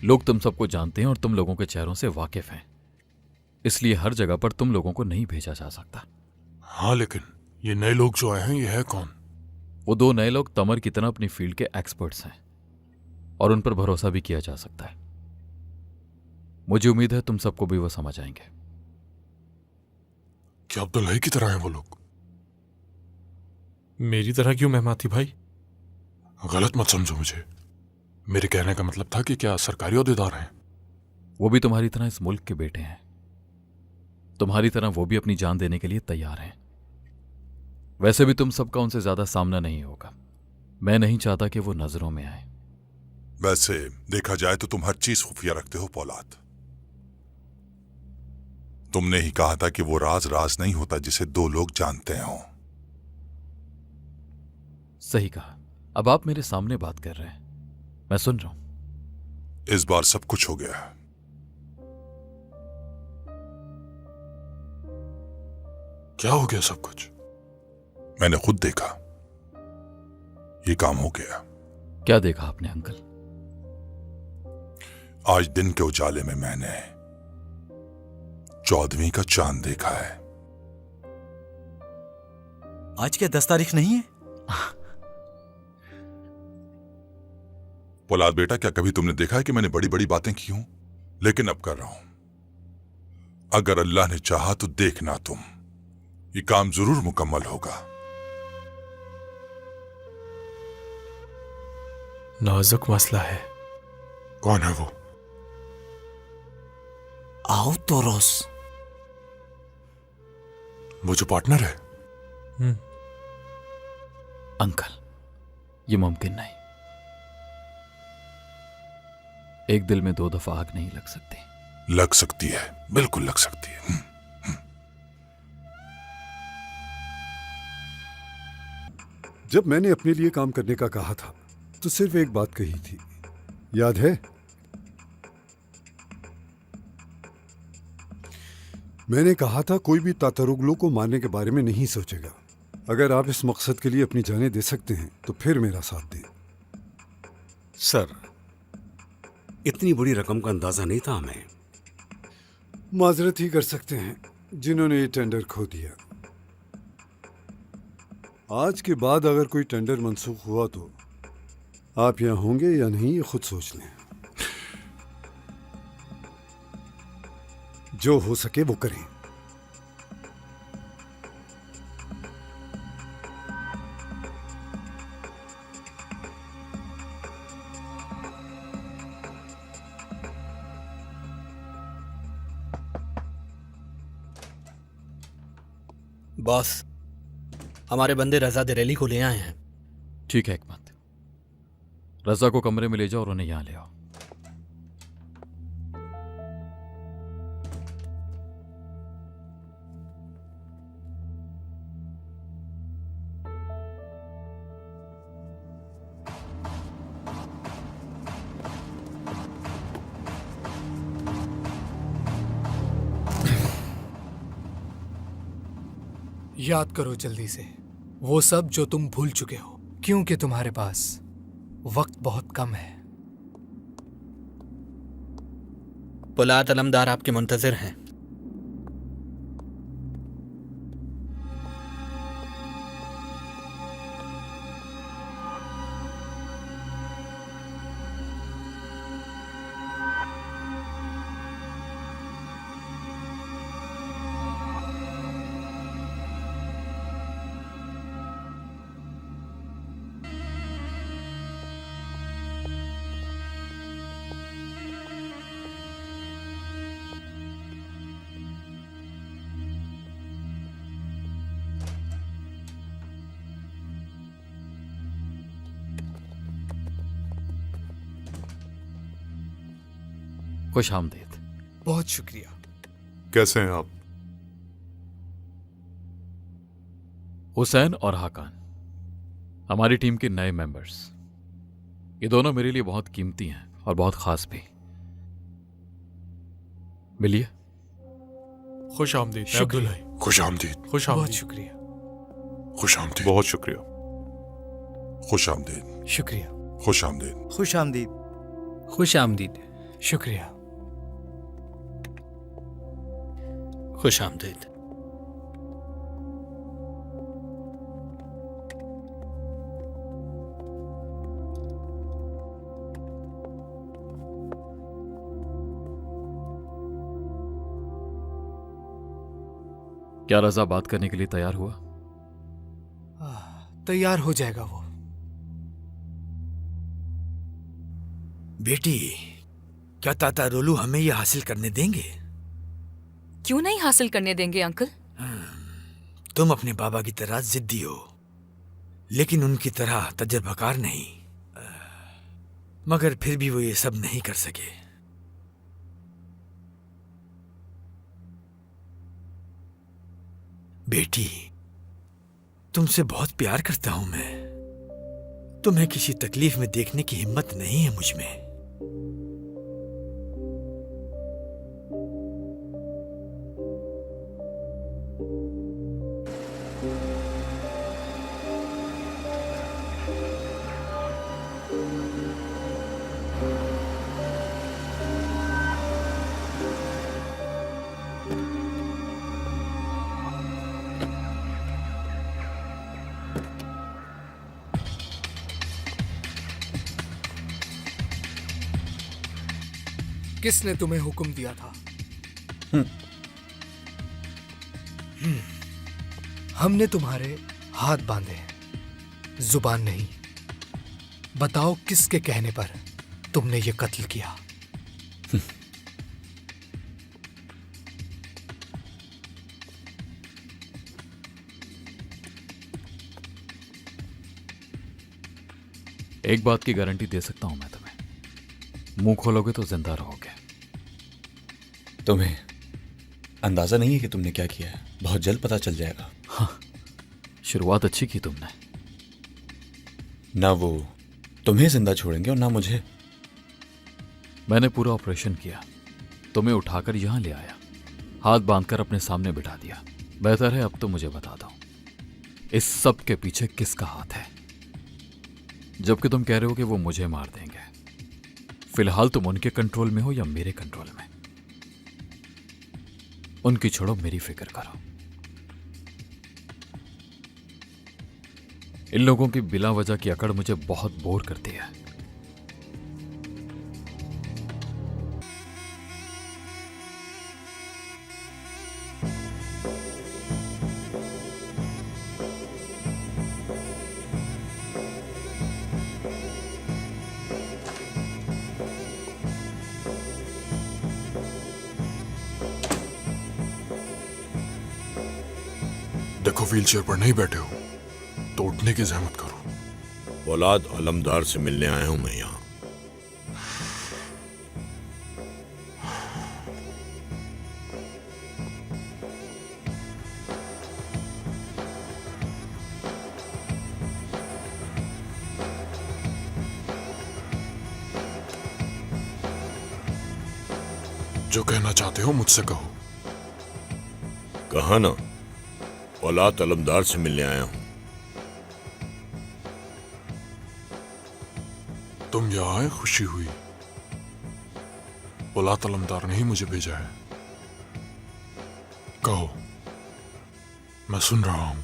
लोग तुम सबको जानते हैं और तुम लोगों के चेहरों से वाकिफ हैं, इसलिए हर जगह पर तुम लोगों को नहीं भेजा जा सकता। हाँ, लेकिन ये नए लोग जो आए हैं, ये है कौन? वो 2 नए लोग तमर की तरह अपनी फील्ड के एक्सपर्ट्स हैं और उन पर भरोसा भी किया जा सकता है। मुझे उम्मीद है तुम सबको भी वो समझ आएंगे। क्या अब्दुल्लाही की तरह हैं वो लोग? मेरी तरह क्यों मेहमाती भाई? गलत मत समझो मुझे। मेरे कहने का मतलब था कि क्या सरकारी ओहदेदार हैं? वो भी तुम्हारी तरह इस मुल्क के बेटे हैं। तुम्हारी तरह वो भी अपनी जान देने के लिए तैयार हैं। वैसे भी तुम सबका उनसे ज्यादा सामना नहीं होगा। मैं नहीं चाहता कि वो नजरों में आए। वैसे देखा जाए तो तुम हर चीज खुफिया रखते हो पौलाद। तुमने ही कहा था कि वो राज राज नहीं होता जिसे 2 लोग जानते हों। सही कहा। अब आप मेरे सामने बात कर रहे हैं, मैं सुन रहा हूं। इस बार सब कुछ हो गया। क्या हो गया सब कुछ? मैंने खुद देखा, ये काम हो गया। क्या देखा आपने अंकल? आज दिन के उजाले में मैंने 14वीं का चांद देखा है। आज क्या 10 तारीख नहीं है? पौलाद बेटा, क्या कभी तुमने देखा है कि मैंने बड़ी बड़ी बातें की हूं? लेकिन अब कर रहा हूं। अगर अल्लाह ने चाहा तो देखना तुम, ये काम जरूर मुकम्मल होगा। नाजुक मसला है। कौन है वो? आओ तो रोस। वो जो पार्टनर है? अंकल, ये मुमकिन नहीं। एक दिल में 2 दफा आग नहीं लग सकती। लग सकती है, बिल्कुल लग सकती है। जब मैंने अपने लिए काम करने का कहा था तो सिर्फ एक बात कही थी, याद है? मैंने कहा था कोई भी तातरुगलू को मारने के बारे में नहीं सोचेगा। अगर आप इस मकसद के लिए अपनी जानें दे सकते हैं तो फिर मेरा साथ दें। सर, इतनी बड़ी रकम का अंदाजा नहीं था हमें। माजरत ही कर सकते हैं जिन्होंने ये टेंडर खो दिया। आज के बाद अगर कोई टेंडर मंसूख हुआ तो आप यहां होंगे या नहीं, ये खुद सोच लें। जो हो सके वो करें। बॉस, हमारे बंदे रजा दरेली को ले आए हैं। ठीक है हिकमत, रजा को कमरे में ले जाओ और उन्हें यहां ले आओ। याद करो जल्दी से वो सब जो तुम भूल चुके हो, क्योंकि तुम्हारे पास वक्त बहुत कम है। पुलात अलमदार आपके मुंतजिर हैं। खुश आमदीद। बहुत शुक्रिया। कैसे हैं आप? हुसैन और हाकान, हमारी टीम के नए मेंबर्स। ये दोनों मेरे लिए बहुत कीमती हैं और बहुत खास भी। मिलिए। खुश आमदीद शुक्रिया। अब्दुल्लाही। खुश आमदीद। खुश बहुत आमदीद। शुक्रिया। खुश आमदीद। बहुत शुक्रिया। खुश आमदीद। शुक्रिया। खुश आमदीद। खुश आमदीद। खुश आमदीद। शुक्रिया। खुश आमदीद। क्या रजा बात करने के लिए तैयार हुआ? तैयार हो जाएगा वो। बेटी, क्या ताता रोलू हमें ये हासिल करने देंगे? क्यों नहीं हासिल करने देंगे अंकल? तुम अपने बाबा की तरह जिद्दी हो, लेकिन उनकी तरह तजर्बाकार नहीं। मगर फिर भी वो ये सब नहीं कर सके। बेटी, तुमसे बहुत प्यार करता हूं मैं। तुम्हें किसी तकलीफ में देखने की हिम्मत नहीं है मुझ में। किसने तुम्हें हुक्म दिया था? हमने तुम्हारे हाथ बांधे हैं, जुबान नहीं। बताओ किसके कहने पर तुमने ये कत्ल किया? एक बात की गारंटी दे सकता हूं मैं तुम्हें, मुंह खोलोगे तो जिंदा रहोगे। तुम्हें अंदाजा नहीं है कि तुमने क्या किया है? बहुत जल्द पता चल जाएगा। हाँ, शुरुआत अच्छी की तुमने। ना वो तुम्हें जिंदा छोड़ेंगे और ना मुझे। मैंने पूरा ऑपरेशन किया, तुम्हें उठाकर यहां ले आया, हाथ बांधकर अपने सामने बिठा दिया। बेहतर है अब तो मुझे बता दो, इस सब के पीछे किसका हाथ है? जबकि तुम कह रहे हो कि वो मुझे मार देंगे। फिलहाल तुम उनके कंट्रोल में हो या मेरे कंट्रोल में? उनकी छोड़ो, मेरी फिक्र करो। इन लोगों की बिला वजह की अकड़ मुझे बहुत बोर करती है। देखो, व्हीलचेयर पर नहीं बैठे हो तो उठने की जहमत करो। औलाद अलमदार से मिलने आया हूं मैं यहां। जो कहना चाहते हो मुझसे कहो। कहा ना, औलाद अलमदार से मिलने आया हूं। तुम यहाँ आए, खुशी हुई। औलाद अलमदार ने ही मुझे भेजा है। कहो, मैं सुन रहा हूं।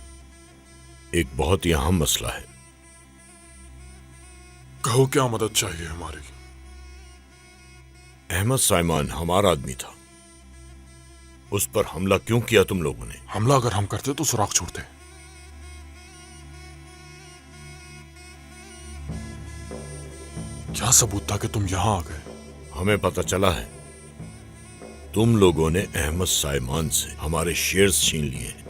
एक बहुत ही अहम मसला है। कहो, क्या मदद चाहिए हमारी? अहमद साइमान हमारा आदमी था, उस पर हमला क्यों किया तुम लोगों ने? हमला अगर हम करते तो सुराग छोड़ते। क्या सबूत था कि तुम यहां आ गए? हमें पता चला है तुम लोगों ने अहमद साइमान से हमारे शेयर्स छीन लिए हैं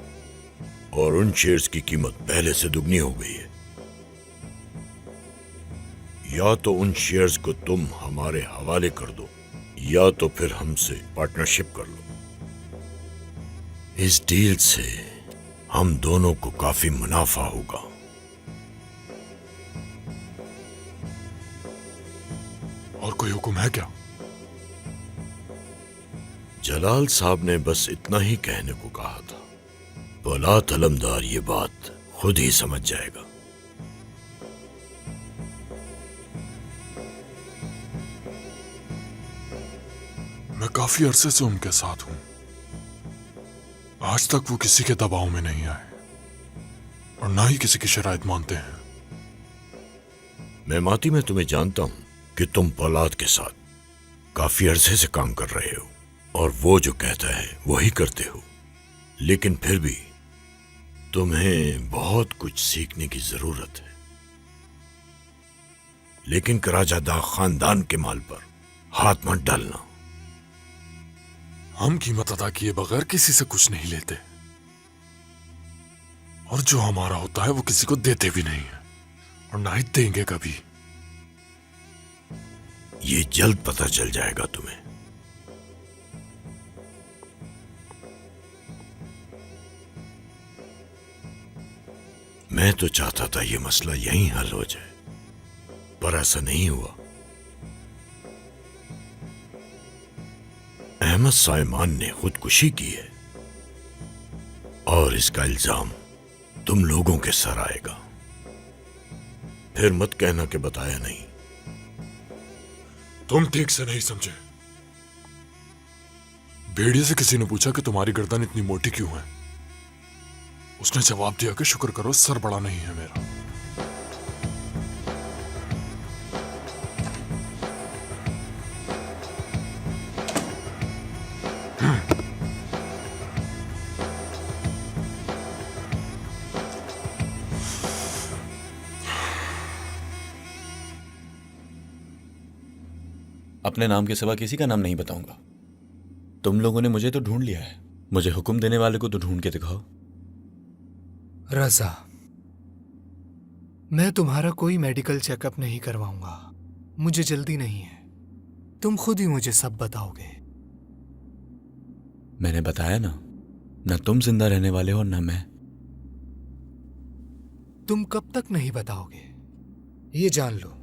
और उन शेयर्स की कीमत पहले से दुगनी हो गई है। या तो उन शेयर्स को तुम हमारे हवाले कर दो या तो फिर हमसे पार्टनरशिप कर लो। इस डील से हम दोनों को काफी मुनाफा होगा। और कोई हुक्म है क्या? जलाल साहब ने बस इतना ही कहने को कहा था। औलाद अलमदार ये बात खुद ही समझ जाएगा। मैं काफी अरसे से उनके साथ हूं। आज तक वो किसी के दबाव में नहीं आए और ना ही किसी की शराइत मानते हैं। मेमाती, मैं तुम्हें जानता हूं कि तुम पौलाद के साथ काफी अरसे से काम कर रहे हो और वो जो कहता है वही करते हो, लेकिन फिर भी तुम्हें बहुत कुछ सीखने की जरूरत है। लेकिन कराजादा खानदान के माल पर हाथ मत डालना। हम कीमत अदा किए बगैर किसी से कुछ नहीं लेते और जो हमारा होता है वो किसी को देते भी नहीं है और ना ही देंगे कभी। ये जल्द पता चल जाएगा तुम्हें। मैं तो चाहता था ये मसला यहीं हल हो जाए, पर ऐसा नहीं हुआ। अहमद साइमान ने खुदकुशी की है और इसका इल्जाम तुम लोगों के सर आएगा। फिर मत कहना कि बताया नहीं। तुम ठीक से नहीं समझे। भेड़िए से किसी ने पूछा कि तुम्हारी गर्दन इतनी मोटी क्यों है। उसने जवाब दिया कि शुक्र करो सर बड़ा नहीं है मेरा। अपने नाम के सिवा किसी का नाम नहीं बताऊंगा। तुम लोगों ने मुझे तो ढूंढ लिया है, मुझे हुक्म देने वाले को तो ढूंढ के दिखाओ। रजा, मैं तुम्हारा कोई मेडिकल चेकअप नहीं करवाऊंगा। मुझे जल्दी नहीं है। तुम खुद ही मुझे सब बताओगे। मैंने बताया ना तुम जिंदा रहने वाले हो ना मैं। तुम कब तक नहीं बताओगे? ये जान लो,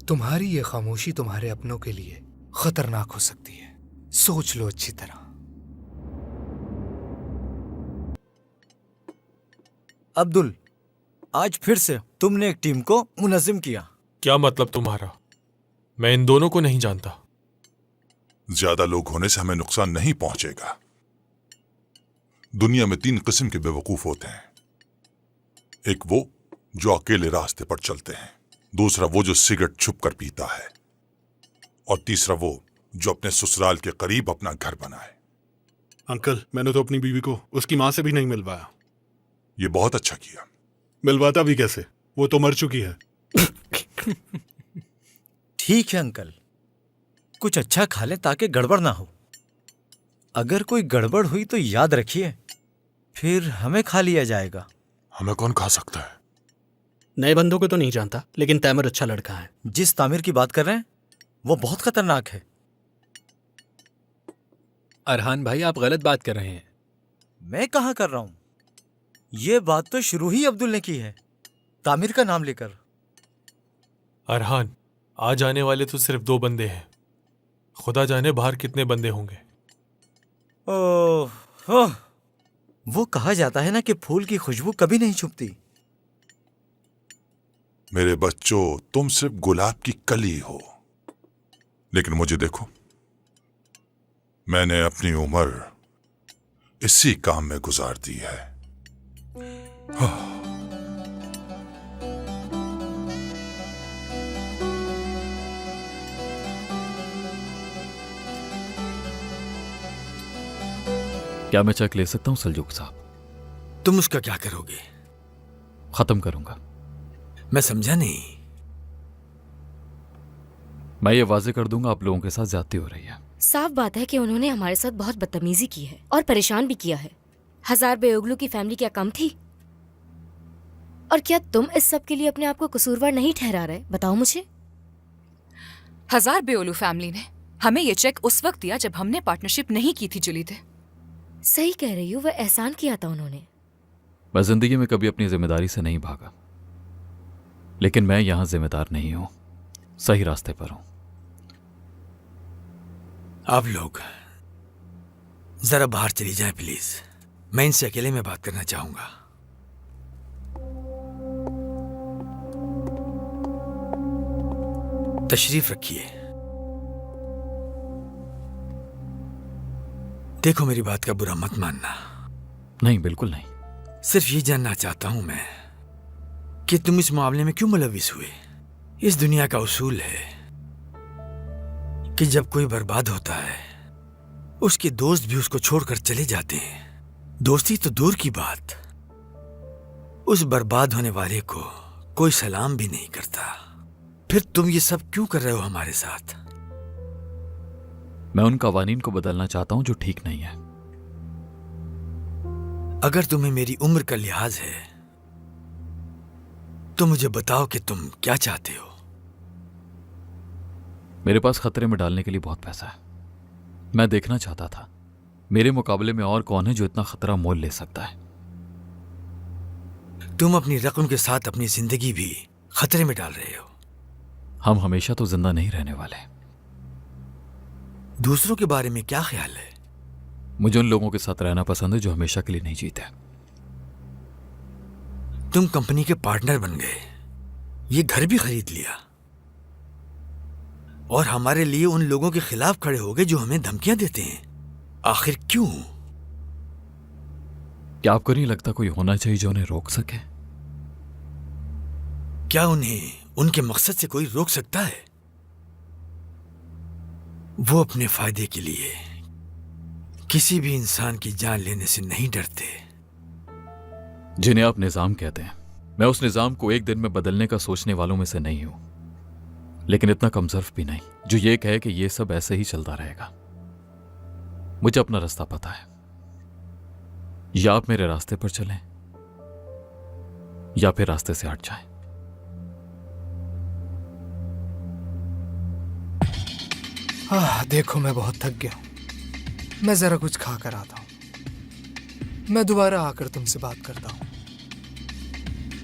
तुम्हारी ये खामोशी तुम्हारे अपनों के लिए खतरनाक हो सकती है। सोच लो अच्छी तरह। अब्दुल, आज फिर से तुमने एक टीम को मुनज़्ज़िम किया। क्या मतलब तुम्हारा? मैं इन दोनों को नहीं जानता। ज्यादा लोग होने से हमें नुकसान नहीं पहुंचेगा। दुनिया में 3 किस्म के बेवकूफ होते हैं। एक वो जो अकेले रास्ते पर चलते हैं, दूसरा वो जो सिगरेट छुप कर पीता है, और तीसरा वो जो अपने ससुराल के करीब अपना घर बनाए। अंकल, मैंने तो अपनी बीवी को उसकी मां से भी नहीं मिलवाया। ये बहुत अच्छा किया। मिलवाता भी कैसे? वो तो मर चुकी है। ठीक है अंकल, कुछ अच्छा खा ले ताकि गड़बड़ ना हो। अगर कोई गड़बड़ हुई तो याद रखिए, फिर हमें खा लिया जाएगा। हमें कौन खा सकता है? नए बंदों को तो नहीं जानता, लेकिन तैमूर अच्छा लड़का है। जिस तामिर की बात कर रहे हैं वो बहुत खतरनाक है। अरहान भाई, आप गलत बात कर रहे हैं। मैं कहाँ कर रहा हूं? ये बात तो शुरू ही अब्दुल ने की है, तामिर का नाम लेकर। अरहान, आज आने वाले तो सिर्फ 2 बंदे हैं। खुदा जाने बाहर कितने बंदे होंगे। ओह, वो कहा जाता है ना कि फूल की खुशबू कभी नहीं छुपती। मेरे बच्चों, तुम सिर्फ गुलाब की कली हो, लेकिन मुझे देखो, मैंने अपनी उम्र इसी काम में गुजार दी है। क्या मैं चेक ले सकता हूं सलजूक साहब? तुम उसका क्या करोगे? खत्म करूंगा। मैं समझा नहीं। मैं ये वाजे कर दूंगा आप लोगों के साथ ज्यादती हो रही है। साफ बात है कि उन्होंने हमारे साथ बहुत बदतमीजी की है और परेशान भी किया है। 1000 बेओगलू की फैमिली क्या कम थी? और क्या तुम इस सब के लिए अपने आप को कसूरवार नहीं ठहरा रहे? बताओ मुझे। 1000 बेओलू फैमिली ने हमें ये चेक उस वक्त दिया जब हमने पार्टनरशिप नहीं की थी जुलीदे। सही कह रही हूँ, वह एहसान किया था उन्होंने। मैं जिंदगी में कभी अपनी जिम्मेदारी से नहीं भागा, लेकिन मैं यहां जिम्मेदार नहीं हूं, सही रास्ते पर हूं। आप लोग जरा बाहर चली जाएं प्लीज। मैं इनसे अकेले में बात करना चाहूंगा। तशरीफ रखिए। देखो, मेरी बात का बुरा मत मानना। नहीं, बिल्कुल नहीं। सिर्फ ये जानना चाहता हूं मैं कि तुम इस मामले में क्यों मुलविस हुए। इस दुनिया का उसूल है कि जब कोई बर्बाद होता है उसके दोस्त भी उसको छोड़कर चले जाते हैं। दोस्ती तो दूर की बात, उस बर्बाद होने वाले को कोई सलाम भी नहीं करता। फिर तुम ये सब क्यों कर रहे हो हमारे साथ? मैं उन कवानीन को बदलना चाहता हूं जो ठीक नहीं है। अगर तुम्हें मेरी उम्र का लिहाज है तो मुझे बताओ कि तुम क्या चाहते हो। मेरे पास खतरे में डालने के लिए बहुत पैसा है। मैं देखना चाहता था मेरे मुकाबले में और कौन है जो इतना खतरा मोल ले सकता है। तुम अपनी रकम के साथ अपनी जिंदगी भी खतरे में डाल रहे हो। हम हमेशा तो जिंदा नहीं रहने वाले। दूसरों के बारे में क्या ख्याल है? मुझे उन लोगों के साथ रहना पसंद है जो हमेशा के लिए नहीं जीते। तुम कंपनी के पार्टनर बन गए, ये घर भी खरीद लिया और हमारे लिए उन लोगों के खिलाफ खड़े हो गए जो हमें धमकियां देते हैं। आखिर क्यों? क्या आपको नहीं लगता कोई होना चाहिए जो उन्हें रोक सके? क्या उन्हें उनके मकसद से कोई रोक सकता है? वो अपने फायदे के लिए किसी भी इंसान की जान लेने से नहीं डरते। जिन्हें आप निजाम कहते हैं, मैं उस निजाम को एक दिन में बदलने का सोचने वालों में से नहीं हूं, लेकिन इतना कमजोर भी नहीं जो ये कहे कि ये सब ऐसे ही चलता रहेगा। मुझे अपना रास्ता पता है। या आप मेरे रास्ते पर चलें या फिर रास्ते से हट जाएं। देखो, मैं बहुत थक गया हूं। मैं जरा कुछ खा कर आता हूं। मैं दोबारा आकर तुमसे बात करता हूं।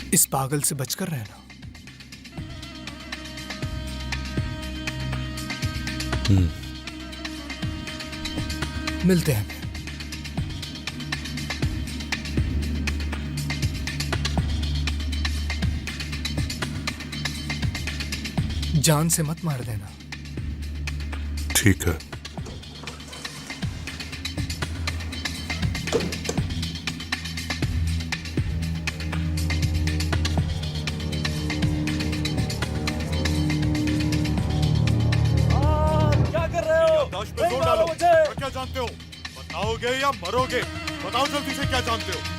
इस पागल से बचकर रहना। मिलते हैं फिर। जान से मत मार देना। ठीक है। क्या कर रहे हो? दाश पे जोर डालो। क्या जानते हो? बताओगे या मरोगे? बताओ जल्दी से, क्या जानते हो?